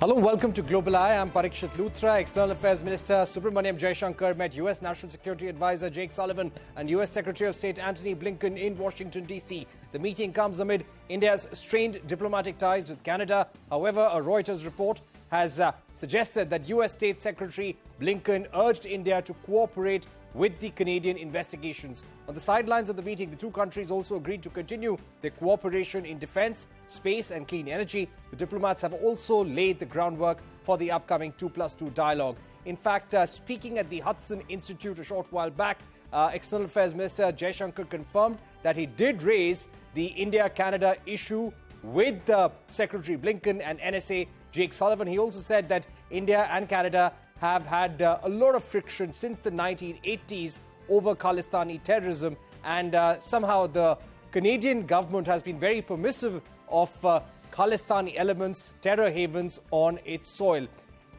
Hello, welcome to Global Eye. I'm Parikshit Luthra. External Affairs Minister Jaishankar met U.S. National Security Advisor Jake Sullivan and U.S. Secretary of State Antony Blinken in Washington, D.C. The meeting comes amid India's strained diplomatic ties with Canada. However, a Reuters report has suggested that U.S. State Secretary Blinken urged India to cooperate with the Canadian investigations. On the sidelines of the meeting, the two countries also agreed to continue their cooperation in defense, space and clean energy. The diplomats have also laid the groundwork for the upcoming 2+2 dialogue. In fact, speaking at the Hudson Institute a short while back, External Affairs Minister Jaishankar confirmed that he did raise the India-Canada issue with Secretary Blinken and NSA Jake Sullivan. He also said that India and Canada have had a lot of friction since the 1980s over Khalistani terrorism, and somehow the Canadian government has been very permissive of Khalistani elements, terror havens on its soil.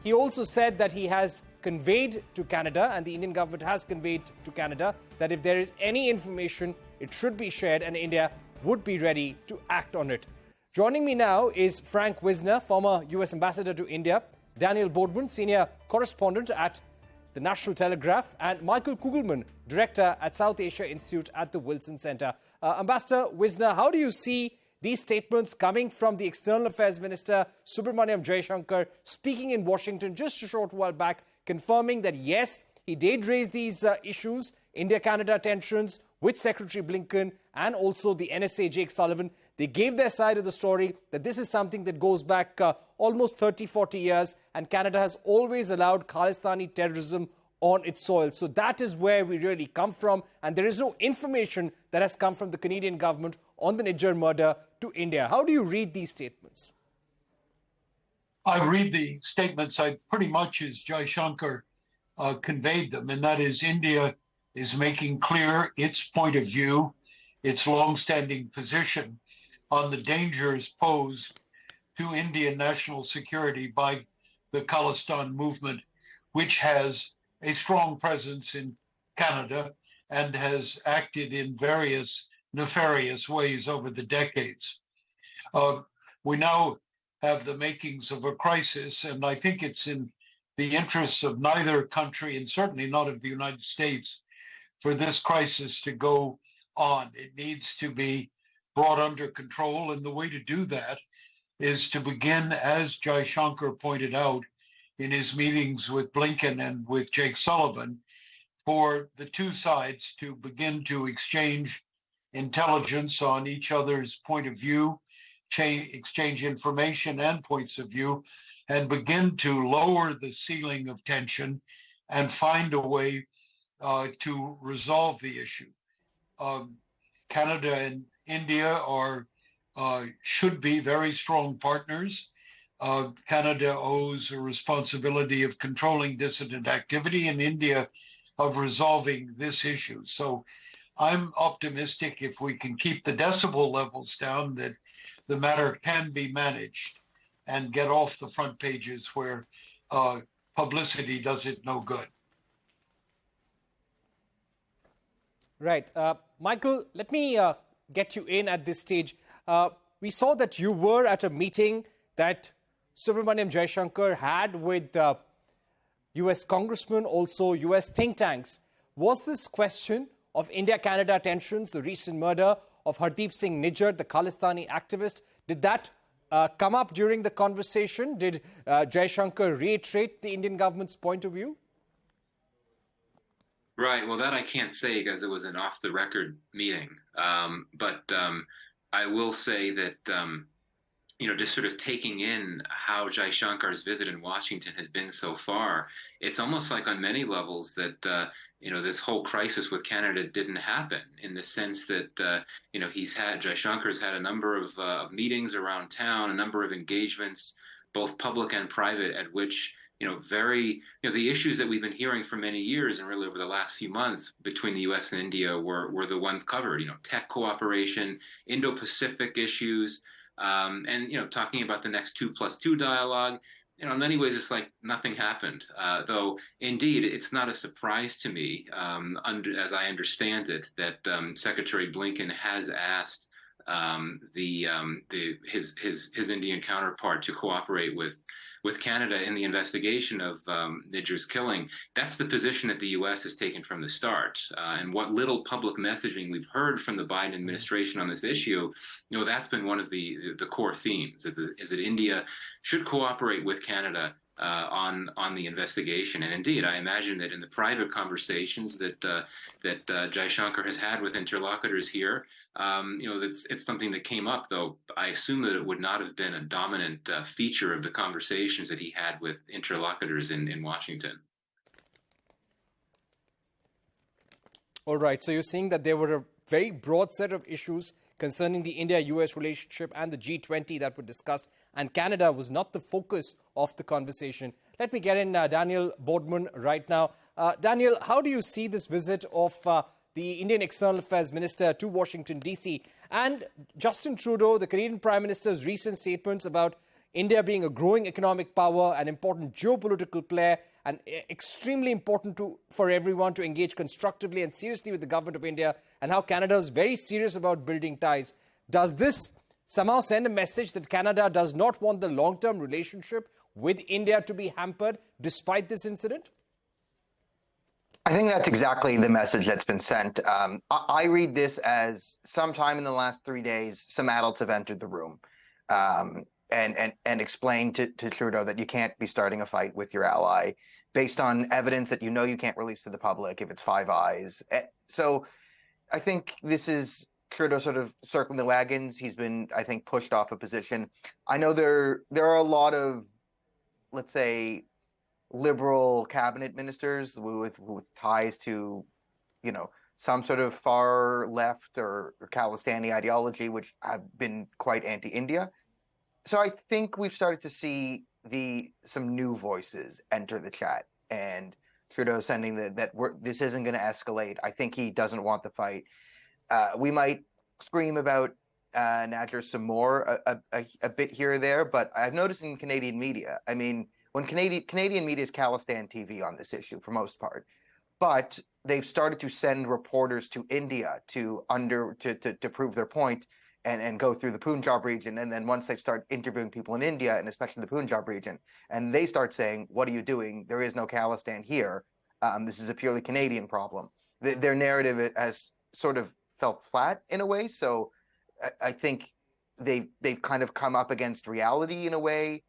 He also said that he has conveyed to Canada, and the Indian government has conveyed to Canada, that if there is any information, it should be shared and India would be ready to act on it. Joining me now is Frank Wisner, former US Ambassador to India, Daniel Bordman, Senior Correspondent at the National Telegraph, and Michael Kugelman, Director at South Asia Institute at the Wilson Center. Ambassador Wisner, how do you see these statements coming from the External Affairs Minister Jaishankar speaking in Washington just a short while back, confirming that yes, he did raise these issues, India-Canada tensions, with Secretary Blinken and also the NSA Jake Sullivan. They gave their side of the story, that this is something that goes back almost 30-40 years, and Canada has always allowed Khalistani terrorism on its soil. So that is where we really come from, and there is no information that has come from the Canadian government on the Nijjar murder to India. How do you read these statements? I read the statements pretty much as Jaishankar conveyed them, and that is India is making clear its point of view, its long-standing position on the dangers posed to Indian national security by the Khalistan movement, which has a strong presence in Canada and has acted in various nefarious ways over the decades. We now have the makings of a crisis, and I think it's in the interests of neither country, and certainly not of the United States, for this crisis to go on. It needs to be brought under control, and the way to do that is to begin, as Jaishankar pointed out in his meetings with Blinken and with Jake Sullivan, for the two sides to begin to exchange intelligence on each other's point of view, exchange information and points of view, and begin to lower the ceiling of tension and find a way to resolve the issue. Canada and India should be very strong partners. Canada owes a responsibility of controlling dissident activity, and India of resolving this issue. So I'm optimistic if we can keep the decibel levels down, that the matter can be managed and get off the front pages where publicity does it no good. Right. Michael, let me get you in at this stage. We saw that you were at a meeting that Jaishankar had with US congressmen, also US think tanks. Was this question of India-Canada tensions, the recent murder of Hardeep Singh Nijjar, the Khalistani activist, did that come up during the conversation? Did Jaishankar reiterate the Indian government's point of view? Right. Well, that I can't say because it was an off-the-record meeting. But I will say that, just sort of taking in how Jaishankar's visit in Washington has been so far, it's almost like on many levels that, this whole crisis with Canada didn't happen, in the sense that, Jaishankar's had a number of meetings around town, a number of engagements, both public and private, at which the issues that we've been hearing for many years and really over the last few months between the U.S. and India were the ones covered, tech cooperation, Indo-Pacific issues, and, talking about the next 2+2 dialogue. In many ways, it's like nothing happened, though, indeed, it's not a surprise to me, as I understand it, that Secretary Blinken has asked his Indian counterpart to cooperate with with Canada in the investigation of Niger's killing. That's the position that the U.S. has taken from the start. And what little public messaging we've heard from the Biden administration on this issue, that's been one of the core themes, is that India should cooperate with Canada on the investigation. And indeed, I imagine that in the private conversations that Jaishankar has had with interlocutors here, it's something that came up, though I assume that it would not have been a dominant feature of the conversations that he had with interlocutors in Washington. All right, so you're saying that there were a very broad set of issues concerning the India-US relationship and the G20 that were discussed, and Canada was not the focus of the conversation. Let me get in Daniel Bordman right now. Daniel, how do you see this visit of the Indian External Affairs Minister to Washington, D.C., and Justin Trudeau, the Canadian Prime Minister's recent statements about India being a growing economic power, an important geopolitical player, and extremely important for everyone to engage constructively and seriously with the government of India, and how Canada is very serious about building ties? Does this somehow send a message that Canada does not want the long-term relationship with India to be hampered despite this incident? I think that's exactly the message that's been sent. I read this as sometime in the last 3 days, some adults have entered the room and explained to Trudeau that you can't be starting a fight with your ally based on evidence that you can't release to the public if it's Five Eyes. So I think this is Trudeau sort of circling the wagons. He's been, I think, pushed off a position. I know there are a lot of, let's say, liberal cabinet ministers with ties to, some sort of far left or Khalistani ideology, which have been quite anti-India. So I think we've started to see some new voices enter the chat, and Trudeau sending this isn't going to escalate. I think he doesn't want the fight. We might scream about Niger some more a bit here or there, but I've noticed in Canadian media, I mean, when Canadian media is Khalistan TV on this issue for most part, but they've started to send reporters to India to prove their point and go through the Punjab region. And then once they start interviewing people in India, and especially the Punjab region, and they start saying, what are you doing? There is no Khalistan here. This is a purely Canadian problem. Their narrative has sort of fell flat in a way. So I think they've kind of come up against reality in a way.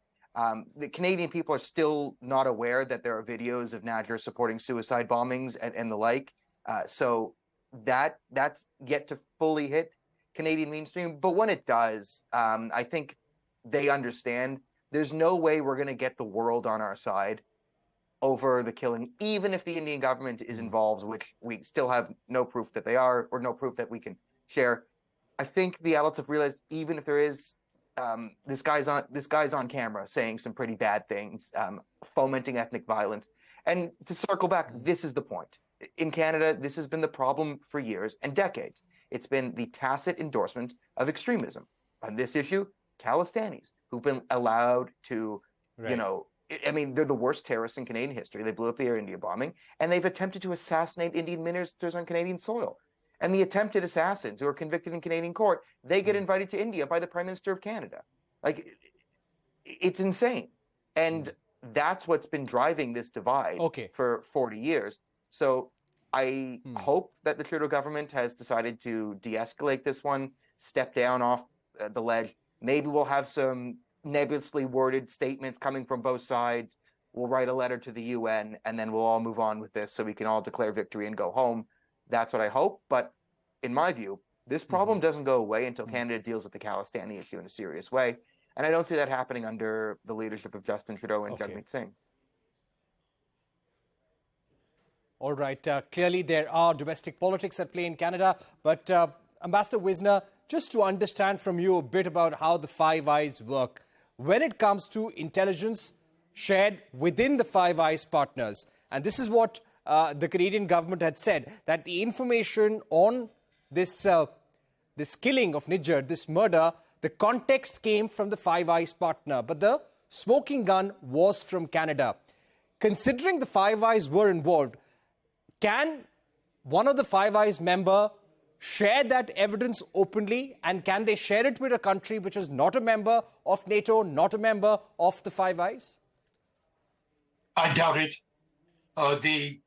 The Canadian people are still not aware that there are videos of Niger supporting suicide bombings and the like. So that's yet to fully hit Canadian mainstream. But when it does, I think they understand there's no way we're going to get the world on our side over the killing, even if the Indian government is involved, which we still have no proof that they are, or no proof that we can share. I think the adults have realized, even if there is, this guy's on camera saying some pretty bad things, fomenting ethnic violence. And to circle back, this is the point. In Canada, this has been the problem for years and decades. It's been the tacit endorsement of extremism. On this issue, Khalistanis, who've been allowed to, I mean, they're the worst terrorists in Canadian history. They blew up the Air India bombing, and they've attempted to assassinate Indian ministers on Canadian soil. And the attempted assassins who are convicted in Canadian court, they get invited to India by the Prime Minister of Canada. Like, it's insane. And that's what's been driving this divide for 40 years. So I hope that the Trudeau government has decided to de-escalate this one, step down off the ledge. Maybe we'll have some nebulously worded statements coming from both sides. We'll write a letter to the UN, and then we'll all move on with this so we can all declare victory and go home. That's what I hope. But in my view, this problem doesn't go away until Canada deals with the Khalistani issue in a serious way. And I don't see that happening under the leadership of Justin Trudeau and Jagmeet Singh. All right. Clearly, there are domestic politics at play in Canada. But Ambassador Wisner, just to understand from you a bit about how the Five Eyes work, when it comes to intelligence shared within the Five Eyes partners, and this is what the Canadian government had said, that the information on this killing of Niger, this murder, the context came from the Five Eyes partner, but the smoking gun was from Canada. Considering the Five Eyes were involved, can one of the Five Eyes member share that evidence openly? And can they share it with a country which is not a member of NATO, not a member of the Five Eyes? I doubt it. The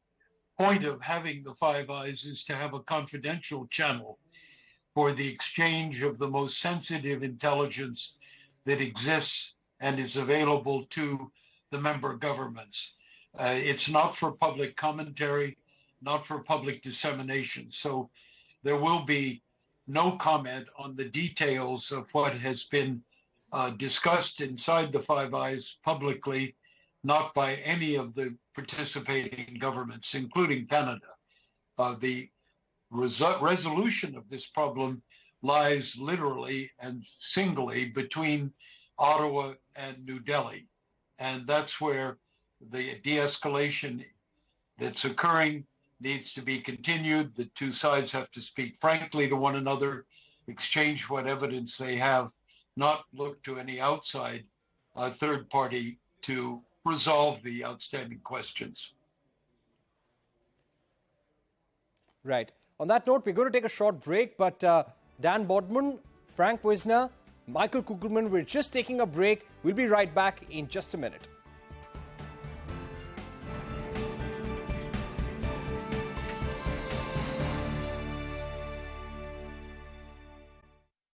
point of having the Five Eyes is to have a confidential channel for the exchange of the most sensitive intelligence that exists and is available to the member governments. It's not for public commentary, not for public dissemination. So there will be no comment on the details of what has been discussed inside the Five Eyes publicly, not by any of the participating governments, including Canada. The resolution of this problem lies literally and singly between Ottawa and New Delhi. And that's where the de-escalation that's occurring needs to be continued. The two sides have to speak frankly to one another, exchange what evidence they have, not look to any outside third party to resolve the outstanding questions. Right. On that note, we're going to take a short break, but Dan Bordman, Frank Wisner, Michael Kugelman, we're just taking a break. We'll be right back in just a minute.